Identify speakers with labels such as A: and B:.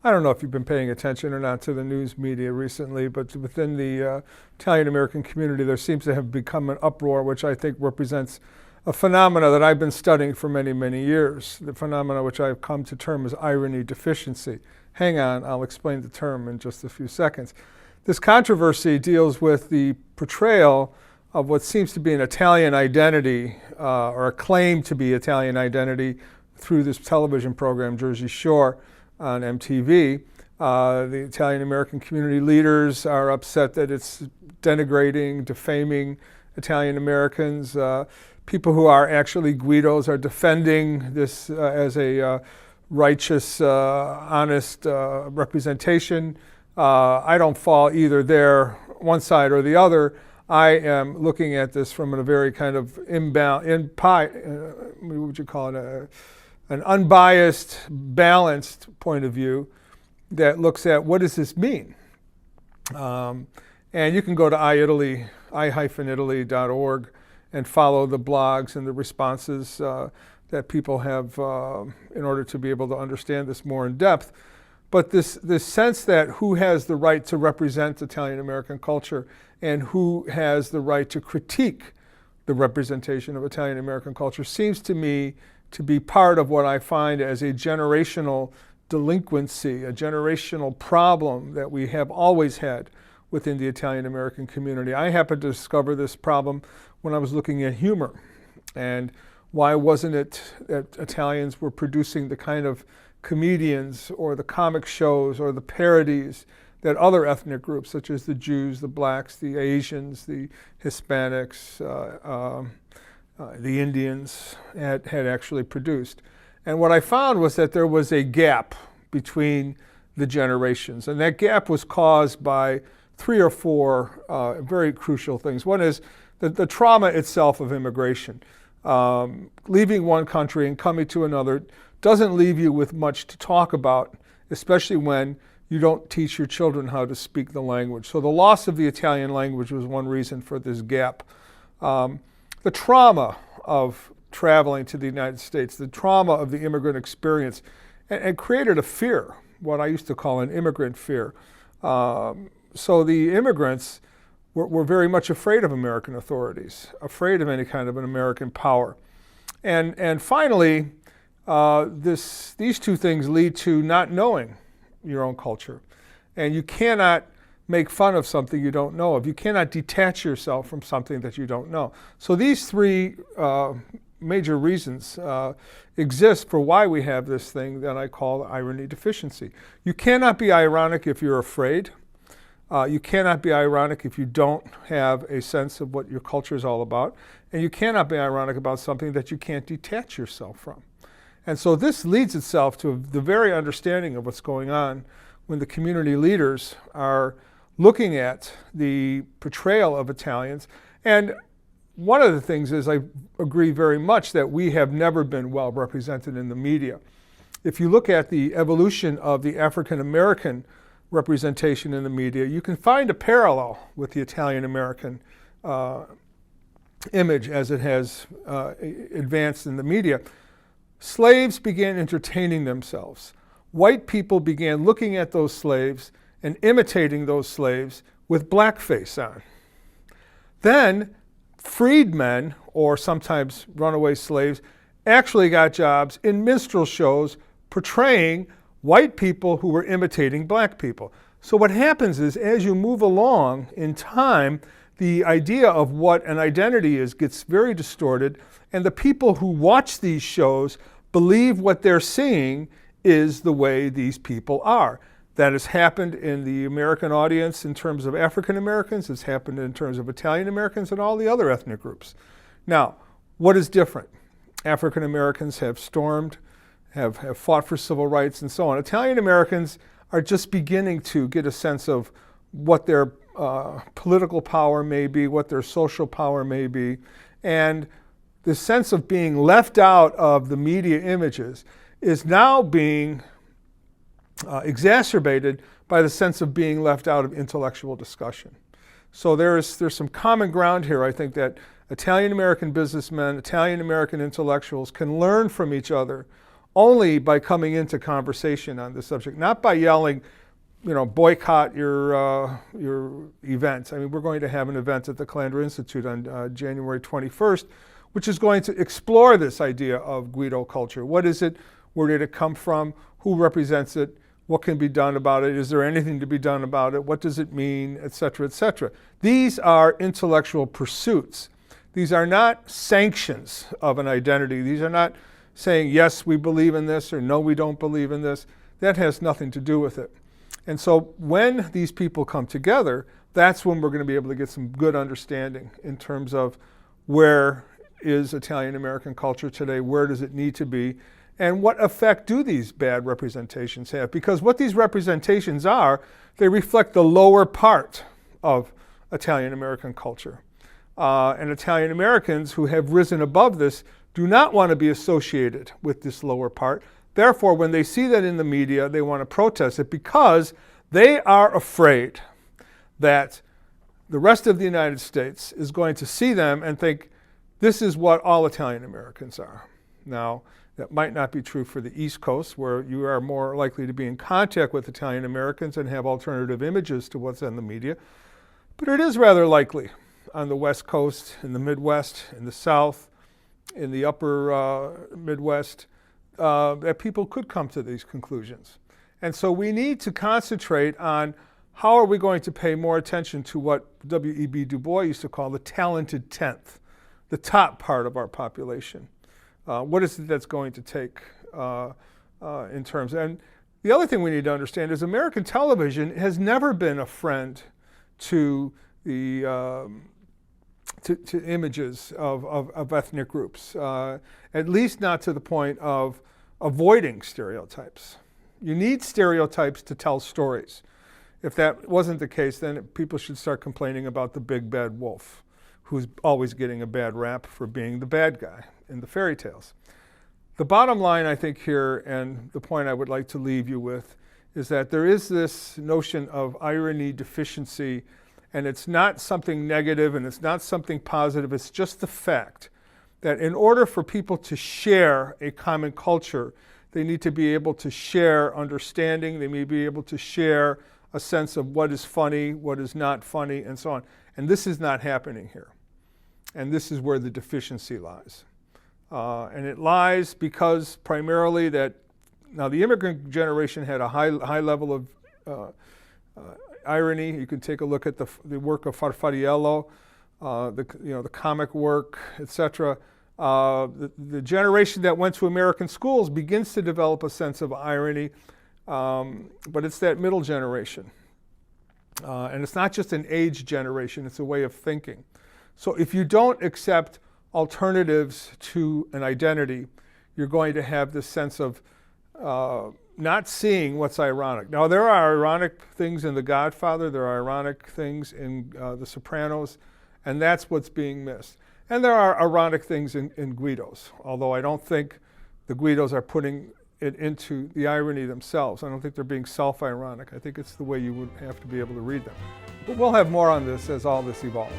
A: I don't know if you've been paying attention or not to the news media recently, but within the Italian-American community, there seems to have become an uproar, which I think represents a phenomena that I've been studying for many, many years, the phenomena which I've come to term as irony deficiency. Hang on, I'll explain the term in just a few seconds. This controversy deals with the portrayal of what seems to be an Italian identity, or a claim to be Italian identity, through this television program, Jersey Shore, on MTV. The Italian-American community leaders are upset that it's denigrating, defaming Italian-Americans. People who are actually Guidos are defending this as a righteous, honest representation. I don't fall either there, one side or the other. I am looking at this from a very kind of what would you call it, an unbiased, balanced point of view that looks at what does this mean. And you can go to i-Italy.org and follow the blogs and the responses that people have in order to be able to understand this more in depth. But this sense that who has the right to represent Italian-American culture and who has the right to critique the representation of Italian-American culture seems to me to be part of what I find as a generational delinquency, a generational problem that we have always had within the Italian-American community. I happened to discover this problem when I was looking at humor. And why wasn't it that Italians were producing the kind of comedians or the comic shows or the parodies that other ethnic groups, such as the Jews, the blacks, the Asians, the Hispanics, the Indians had actually produced. And what I found was that there was a gap between the generations. And that gap was caused by 3 or 4 very crucial things. One is the trauma itself of immigration. Leaving one country and coming to another doesn't leave you with much to talk about, especially when you don't teach your children how to speak the language. So the loss of the Italian language was one reason for this gap. The trauma of traveling to the United States, the trauma of the immigrant experience, and created a fear, what I used to call an immigrant fear. So the immigrants were very much afraid of American authorities, afraid of any kind of an American power. And finally, these two things lead to not knowing your own culture. And you cannot make fun of something you don't know of. You cannot detach yourself from something that you don't know. So these 3 major reasons exist for why we have this thing that I call irony deficiency. You cannot be ironic if you're afraid. You cannot be ironic if you don't have a sense of what your culture is all about. And you cannot be ironic about something that you can't detach yourself from. And so this leads itself to the very understanding of what's going on when the community leaders are looking at the portrayal of Italians. And one of the things is I agree very much that we have never been well represented in the media. If you look at the evolution of the African-American representation in the media, you can find a parallel with the Italian-American image as it has advanced in the media. Slaves began entertaining themselves. White people began looking at those slaves and imitating those slaves with blackface on. Then freedmen, or sometimes runaway slaves, actually got jobs in minstrel shows portraying white people who were imitating black people. So what happens is, as you move along in time, the idea of what an identity is gets very distorted, and the people who watch these shows believe what they're seeing is the way these people are. That has happened in the American audience in terms of African Americans. It's happened in terms of Italian Americans and all the other ethnic groups. Now, what is different? African Americans have stormed, have fought for civil rights and so on. Italian Americans are just beginning to get a sense of what their political power may be, what their social power may be. And the sense of being left out of the media images is now being exacerbated by the sense of being left out of intellectual discussion. So there's some common ground here, I think, that Italian-American businessmen, Italian-American intellectuals can learn from each other only by coming into conversation on this subject, not by yelling, boycott your events. I mean, we're going to have an event at the Calandra Institute on January 21st, which is going to explore this idea of Guido culture. What is it? Where did it come from? Who represents it? What can be done about it? Is there anything to be done about it? What does it mean? Et cetera, et cetera. These are intellectual pursuits. These are not sanctions of an identity. These are not saying, yes, we believe in this, or no, we don't believe in this. That has nothing to do with it. And so when these people come together, that's when we're going to be able to get some good understanding in terms of where is Italian American culture today, where does it need to be, and what effect do these bad representations have? Because what these representations are, they reflect the lower part of Italian American culture. And Italian Americans who have risen above this do not want to be associated with this lower part. Therefore, when they see that in the media, they want to protest it because they are afraid that the rest of the United States is going to see them and think, this is what all Italian Americans are. Now, that might not be true for the East Coast, where you are more likely to be in contact with Italian Americans and have alternative images to what's in the media. But it is rather likely on the West Coast, in the Midwest, in the South, in the upper Midwest, that people could come to these conclusions. And so we need to concentrate on how are we going to pay more attention to what W.E.B. Du Bois used to call the talented tenth, the top part of our population. What is it that's going to take in terms? And the other thing we need to understand is American television has never been a friend to the to images of ethnic groups, at least not to the point of avoiding stereotypes. You need stereotypes to tell stories. If that wasn't the case, then people should start complaining about the big bad wolf, who's always getting a bad rap for being the bad guy in the fairy tales. The bottom line, I think, here, and the point I would like to leave you with, is that there is this notion of irony, deficiency, and it's not something negative and it's not something positive. It's just the fact that in order for people to share a common culture, they need to be able to share understanding. They may be able to share a sense of what is funny, what is not funny, and so on. And this is not happening here. And this is where the deficiency lies. And it lies because primarily that, now the immigrant generation had a high level of irony. You can take a look at the work of Farfariello, the comic work, etc. The generation that went to American schools begins to develop a sense of irony, but it's that middle generation. And it's not just an age generation, it's a way of thinking. So if you don't accept alternatives to an identity, you're going to have this sense of not seeing what's ironic. Now, there are ironic things in The Godfather, there are ironic things in The Sopranos, and that's what's being missed. And there are ironic things in Guidos, although I don't think the Guidos are putting it into the irony themselves. I don't think they're being self-ironic. I think it's the way you would have to be able to read them. But we'll have more on this as all this evolves.